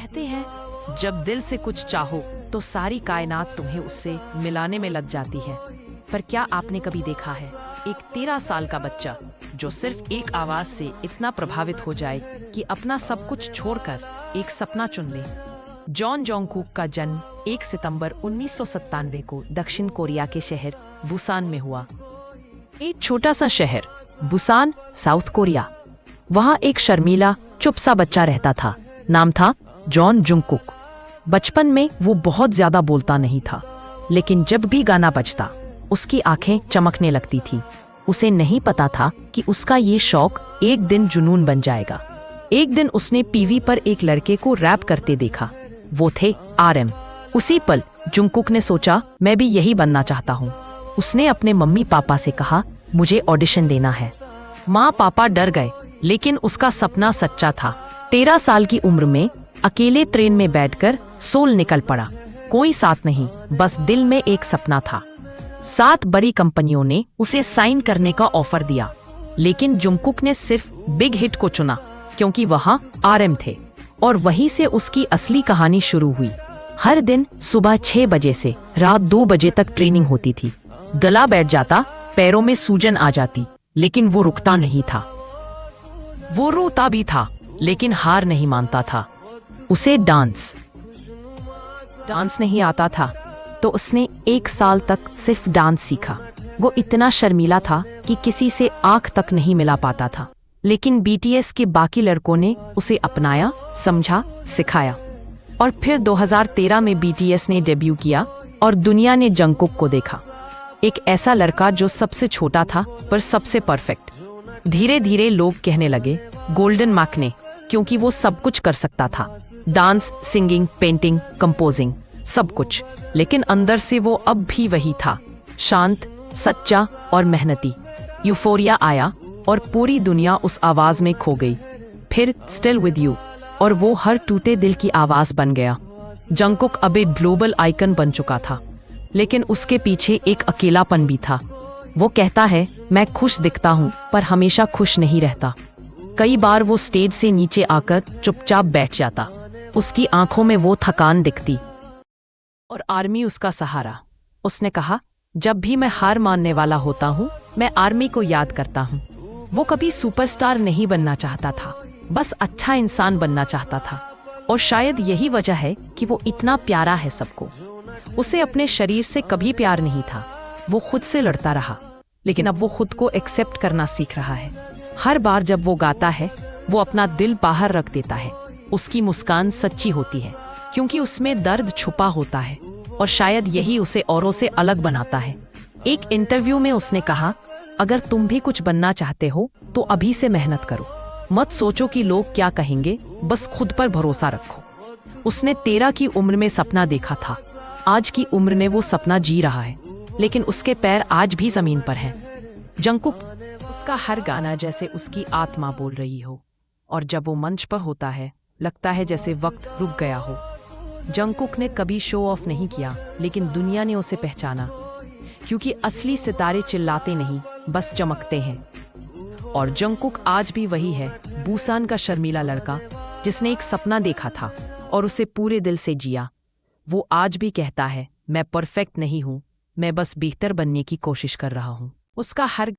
कहते हैं जब दिल से कुछ चाहो तो सारी कायनात तुम्हें उससे मिलाने में लग जाती है। पर क्या आपने कभी देखा है एक 13 साल का बच्चा जो सिर्फ एक आवाज से इतना प्रभावित हो जाए कि अपना सब कुछ छोड़कर एक सपना चुन ले। जॉन जोंगकुक का जन्म 1 सितंबर 1997 को दक्षिण कोरिया के शहर बुसान में हुआ। एक छोटा सा शहर बुसान, साउथ कोरिया। वहाँ एक शर्मीला चुप सा बच्चा रहता था। नाम था जॉन जोंगकुक। बचपन में वो बहुत ज्यादा बोलता नहीं था, लेकिन जब भी गाना बजता उसकी आंखें चमकने लगती थी। उसे नहीं पता था कि उसका ये शौक एक दिन जुनून बन जाएगा। एक दिन उसने टीवी पर एक लड़के को रैप करते देखा। वो थे RM। उसी पल जोंगकुक ने सोचा, मैं भी यही बनना चाहता हूँ। उसने अपने मम्मी पापा से कहा, मुझे ऑडिशन देना है। माँ पापा डर गए, लेकिन उसका सपना सच्चा था। 13 साल की उम्र में अकेले ट्रेन में बैठकर सोल निकल पड़ा। कोई साथ नहीं, बस दिल में एक सपना था। 7 बड़ी कंपनियों ने उसे साइन करने का ऑफर दिया, लेकिन जोंगकुक ने सिर्फ बिग हिट को चुना क्योंकि वहाँ RM थे। और वहीं से उसकी असली कहानी शुरू हुई। हर दिन सुबह 6 बजे से रात 2 बजे तक ट्रेनिंग होती थी। गला बैठ जाता, पैरों में सूजन आ जाती, लेकिन वो रुकता नहीं था। वो रोता भी था, लेकिन हार नहीं मानता था। उसे डांस नहीं आता था, तो उसने 1 साल तक सिर्फ डांस सीखा। वो इतना शर्मीला था कि किसी से आंख तक नहीं मिला पाता था, लेकिन BTS के बाकी लड़कों ने उसे अपनाया, समझा, सिखाया। और फिर 2013 में BTS ने डेब्यू किया और दुनिया ने जंगकुक को देखा। एक ऐसा लड़का जो सबसे छोटा था पर सबसे परफेक्ट। धीरे धीरे लोग कहने लगे गोल्डन मैकने, क्योंकि वो सब कुछ कर सकता था। डांस, सिंगिंग, पेंटिंग, कंपोजिंग, सब कुछ। लेकिन अंदर से वो अब भी वही था, शांत, सच्चा और मेहनती। यूफोरिया आया और पूरी दुनिया उस आवाज में खो गई। फिर स्टिल विद यू, और वो हर टूटे दिल की आवाज बन गया। जंगकुक अब एक ग्लोबल आइकन बन चुका था, लेकिन उसके पीछे एक अकेलापन भी था। वो कहता है, मैं खुश दिखता हूँ पर हमेशा खुश नहीं रहता। कई बार वो स्टेज से नीचे आकर चुपचाप बैठ जाता। उसकी आंखों में वो थकान दिखती और आर्मी उसका सहारा। उसने कहा, जब भी मैं हार मानने वाला होता हूँ, मैं आर्मी को याद करता हूँ। वो कभी सुपरस्टार नहीं बनना चाहता था, बस अच्छा इंसान बनना चाहता था। और शायद यही वजह है कि वो इतना प्यारा है सबको। उसे अपने शरीर से कभी प्यार नहीं था। वो खुद से लड़ता रहा, लेकिन अब वो खुद को एक्सेप्ट करना सीख रहा है। हर बार जब वो गाता है, वो अपना दिल बाहर रख देता है। उसकी मुस्कान सच्ची होती है, क्योंकि उसमें दर्द छुपा होता है, और शायद यही उसे औरों से अलग बनाता है। एक इंटरव्यू में उसने कहा, अगर तुम भी कुछ बनना चाहते हो तो अभी से मेहनत करो। मत सोचो कि लोग क्या कहेंगे, बस खुद पर भरोसा रखो। उसने 13 की उम्र में सपना देखा था। आज की उम्र में वो सपना जी रहा है, लेकिन उसके पैर आज भी जमीन पर हैं। जंगकुक, उसका हर गाना जैसे उसकी आत्मा बोल रही हो, और जब वो मंच पर होता है, लगता है जैसे वक्त रुक गया हो। जंगकुक ने कभी शो ऑफ नहीं किया, लेकिन दुनिया ने उसे पहचाना, क्योंकि असली सितारे चिल्लाते नहीं, बस चमकते हैं। और जंगकुक आज भी वही है, बुसान का शर्मीला लड़का जिसने एक सपना देखा था और उसे पूरे दिल से जिया। वो आज भी कहता है, मैं परफेक्ट नहीं हूँ, मैं बस बेहतर बनने की कोशिश कर रहा हूँ। उसका हर